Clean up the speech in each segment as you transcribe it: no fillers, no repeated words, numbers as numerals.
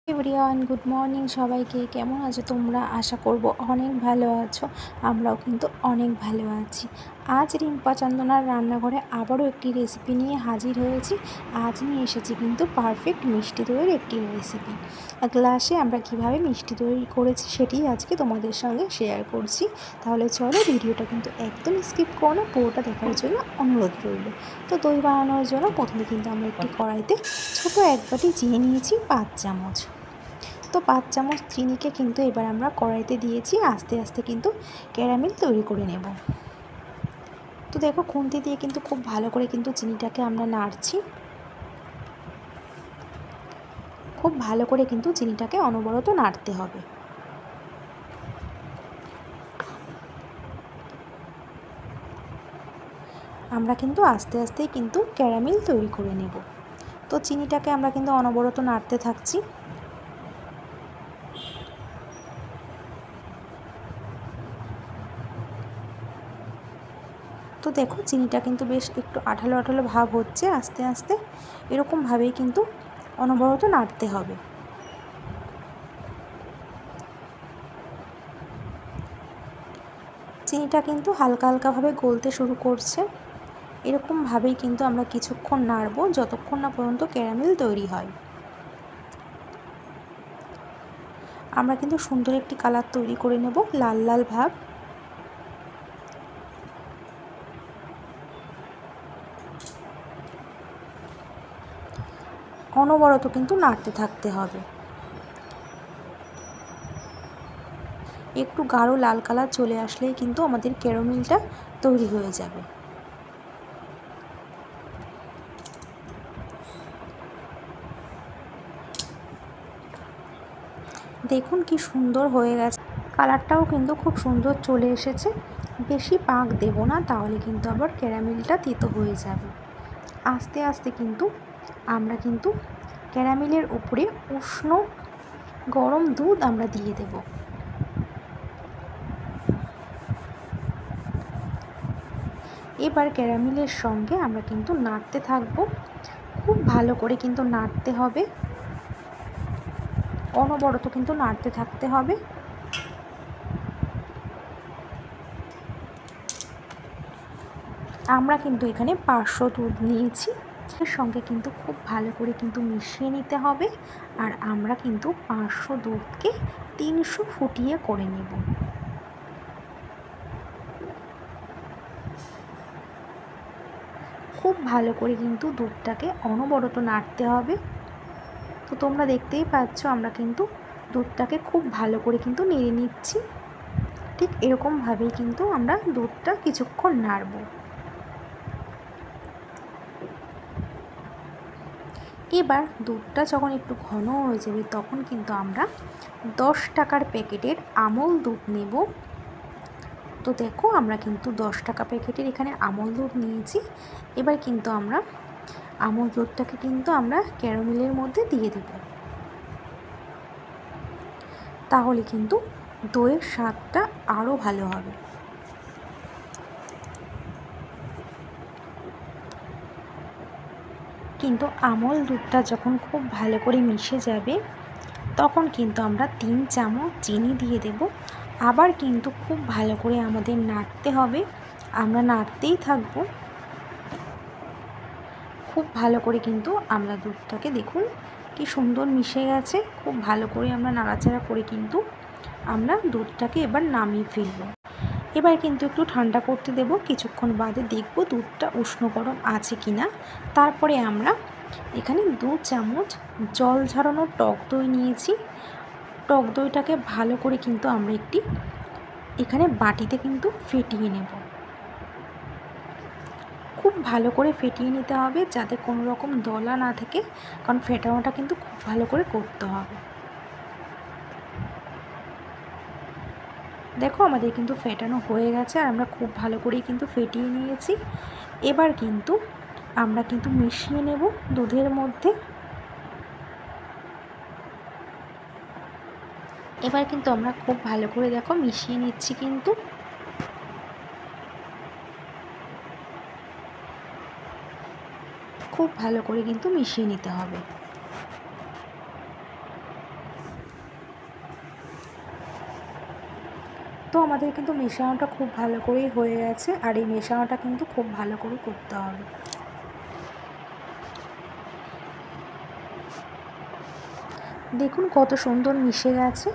Everyone, good morning সবাইকে। কেমন আছো তোমরা? আশা করব অনেক ভালো আছো। আমরাও কিন্তু অনেক ভালো আছি। আজ রিম্পা চন্দনার রান্নাঘরে আবারও একটি রেসিপি নিয়ে হাজির হয়েছি। আজ নিয়ে এসেছি কিন্তু পারফেক্ট মিষ্টি দইয়ের একটি রেসিপি। গ্লাসে আমরা কিভাবে মিষ্টি দই করেছি সেটি আজকে তোমাদের সঙ্গে শেয়ার করছি। তাহলে চলো, ভিডিওটা কিন্তু একদম স্কিপ করো না, পুরোটা দেখার জন্য অনুরোধ রইল। তো দই বানানোর জন্য প্রথমে কিন্তু আমরা একটি কড়াইতে ছোটো এক বাটি চিনি নিয়েছি 5 চামচ। তো 5 চামচ চিনিকে কিন্তু এবার আমরা কড়াইতে দিয়েছি। আস্তে আস্তে কিন্তু ক্যারামেল তৈরি করে নেব। তো দেখো, খুন্তি দিয়ে কিন্তু খুব ভালো করে কিন্তু চিনিটাকে আমরা নাড়ছি। খুব ভালো করে কিন্তু চিনিটাকে অনবরত নাড়তে হবে। আমরা কিন্তু আস্তে আস্তেই কিন্তু ক্যারামেল তৈরি করে নেব। তো চিনিটাকে আমরা কিন্তু অনবরত নাড়তে থাকছি। তো দেখো, চিনিটা কিন্তু বেশ একটু আঠালো আঠালো ভাব হচ্ছে। আস্তে আস্তে এরকমভাবেই কিন্তু অনবরত নাড়তে হবে। চিনিটা কিন্তু হালকা হালকাভাবে গলতে শুরু করছে। এরকমভাবেই কিন্তু আমরা কিছুক্ষণ নাড়ব, যতক্ষণ না পর্যন্ত ক্যারামেল তৈরি হয়। আমরা কিন্তু সুন্দর একটি কালার তৈরি করে নেব, লাল লাল ভাব। অনবরত কিন্তু নাড়তে থাকতে হবে। একটু গাঢ় লাল কালার চলে আসলেই কিন্তু আমাদের ক্যারামেলটা তৈরি হয়ে যাবে। দেখুন কি সুন্দর হয়ে গেছে। কালারটাও কিন্তু খুব সুন্দর চলে এসেছে। বেশি পাক দেব না, তাহলে কিন্তু আবার ক্যারামেলটা তেতো হয়ে যাবে। আস্তে আস্তে কিন্তু আমরা কিন্তু ক্যারামেলের উপরে উষ্ণ গরম দুধ আমরা দিয়ে দেব। এবার ক্যারামেলের সঙ্গে আমরা কিন্তু নাড়তে থাকবো। খুব ভালো করে কিন্তু নাড়তে হবে, অনবরত কিন্তু নাড়তে থাকতে হবে। আমরা কিন্তু এখানে 500 দুধ নিয়েছি। এর সঙ্গে কিন্তু খুব ভালো করে কিন্তু মিশিয়ে নিতে হবে। আর আমরা কিন্তু 500 দুধকে 300 ফুটিয়ে করে নেব। খুব ভালো করে কিন্তু দুধটাকে অনবরত নাড়তে হবে। তো তোমরা দেখতেই পাচ্ছ, আমরা কিন্তু দুধটাকে খুব ভালো করে কিন্তু নেড়ে নিচ্ছি। ঠিক এরকমভাবেই কিন্তু আমরা দুধটা কিছুক্ষণ নাড়ব। এবার দুধটা যখন একটু ঘন হয়ে যাবে, তখন কিন্তু আমরা 10 টাকার প্যাকেটের আমল দুধ নেব। তো দেখো, আমরা কিন্তু 10 টাকা প্যাকেটের এখানে আমল দুধ নিয়েছি। এবার কিন্তু আমরা আমল দুধটাকে কিন্তু আমরা ক্যারামেলের মধ্যে দিয়ে দেব। তাহলে কিন্তু দইয়ের স্বাদটা আরও ভালো হবে। কিন্তু আমল দুধটা যখন খুব ভালো করে মিশে যাবে, তখন কিন্তু আমরা 3 চামচ চিনি দিয়ে দেব। আবার কিন্তু খুব ভালো করে আমাদের নাড়তে হবে। আমরা নাড়তেই থাকবো। খুব ভালো করে কিন্তু আমরা দুধটাকে, দেখুন কি সুন্দর মিশে গেছে। খুব ভালো করে আমরা নাড়াচাড়া করে কিন্তু আমরা দুধটাকে এবার নামিয়ে ফেলব। এবার কিন্তু একটু ঠান্ডা করতে দেব। কিছুক্ষণ বাদে দেখব দুধটা উষ্ণ গরম আছে কি না। তারপরে আমরা এখানে 2 চামচ জল ঝরানো টক দই নিয়েছি। টক দইটাকে ভালো করে কিন্তু আমরা একটি এখানে বাটিতে কিন্তু ফেটিয়ে নেব। খুব ভালো করে ফেটিয়ে নিতে হবে, যাতে কোনো রকম দলা না থাকে, কারণ ফেটানোটা কিন্তু খুব ভালো করে করতে হবে। দেখো, আমাদের কিন্তু ফেটানো হয়ে গেছে আর আমরা খুব ভালো করেই কিন্তু ফেটিয়ে নিয়েছি। এবার কিন্তু আমরা কিন্তু মিশিয়ে নেব দুধের মধ্যে। এবার কিন্তু আমরা খুব ভালো করে দেখো মিশিয়ে নিচ্ছি। কিন্তু খুব ভালো করে কিন্তু মিশিয়ে নিতে হবে। তো আমাদের কিন্তু মেশানোটা খুব ভালো করেই হয়ে গেছে, আর এই মেশানোটা কিন্তু খুব ভালো করে করতে হবে। দেখুন কত সুন্দর মিশে গেছে।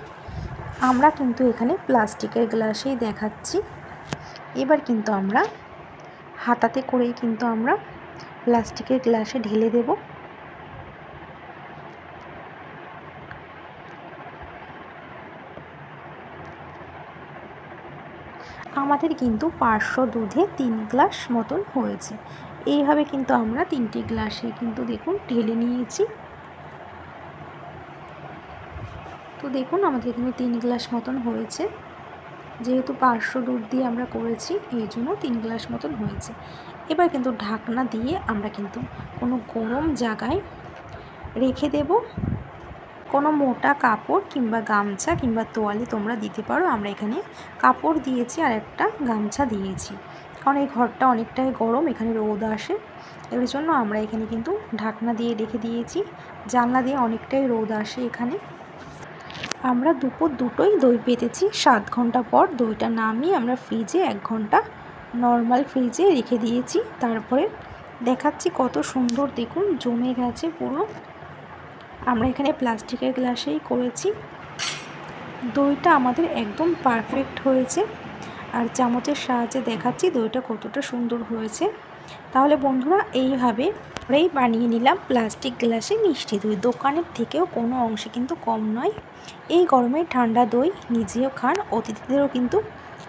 আমরা কিন্তু এখানে প্লাস্টিকের গ্লাসেই দেখাচ্ছি। এবার কিন্তু আমরা হাতাতে করেই কিন্তু আমরা প্লাস্টিকের গ্লাসে ঢেলে দেব। আমাদের কিন্তু 500 দুধে 3 গ্লাস মতন হয়েছে। এইভাবে কিন্তু আমরা 3টে গ্লাসে কিন্তু দেখুন ঢেলে নিয়েছি। তো দেখুন আমাদের কিন্তু 3 গ্লাস মতন হয়েছে। যেহেতু 500 দুধ দিয়ে আমরা করেছি এই জন্য 3 গ্লাস মতন হয়েছে। এবার কিন্তু ঢাকনা দিয়ে আমরা কিন্তু কোনো গরম জায়গায় রেখে দেব। কোনো মোটা কাপড় কিংবা গামছা কিংবা তোয়ালে তোমরা দিতে পারো। আমরা এখানে কাপড় দিয়েছি আর একটা গামছা দিয়েছি, কারণ এই ঘরটা অনেকটাই গরম, এখানে রোদ আসে, এর জন্য আমরা এখানে কিন্তু ঢাকনা দিয়ে রেখে দিয়েছি। জানলা দিয়ে অনেকটাই রোদ আসে এখানে। আমরা দুপুর দুটোই দই পেতেছি। 7 ঘন্টা পর দইটা নামিয়ে আমরা ফ্রিজে 1 ঘন্টা নর্মাল ফ্রিজে রেখে দিয়েছি। তারপরে দেখাচ্ছি কত সুন্দর দেখুন জমে গেছে পুরো। আমরা এখানে প্লাস্টিকের গ্লাসেই করেছি। দইটা আমাদের একদম পারফেক্ট হয়েছে, আর চামচের সাহায্যে দেখাচ্ছি দইটা কতটা সুন্দর হয়েছে। তাহলে বন্ধুরা এইভাবে আমরাই বানিয়ে নিলাম প্লাস্টিক গ্লাসে মিষ্টি দই। দোকানের থেকেও কোনো অংশে কিন্তু কম নয়। এই গরমে ঠান্ডা দই নিজেও খান, অতিথিদেরও কিন্তু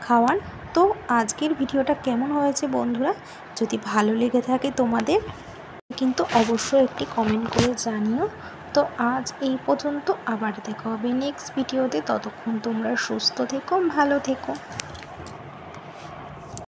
খাওয়ান। তো আজকের ভিডিওটা কেমন হয়েছে বন্ধুরা, যদি ভালো লেগে থাকে তোমাদের কিন্তু অবশ্যই একটি কমেন্ট করে জানিও। তো আজ এই পর্যন্ত, আবার দেখা হবে নেক্সট ভিডিওতে। ততক্ষণ তোমরা সুস্থ থেকো, ভালো থেকো।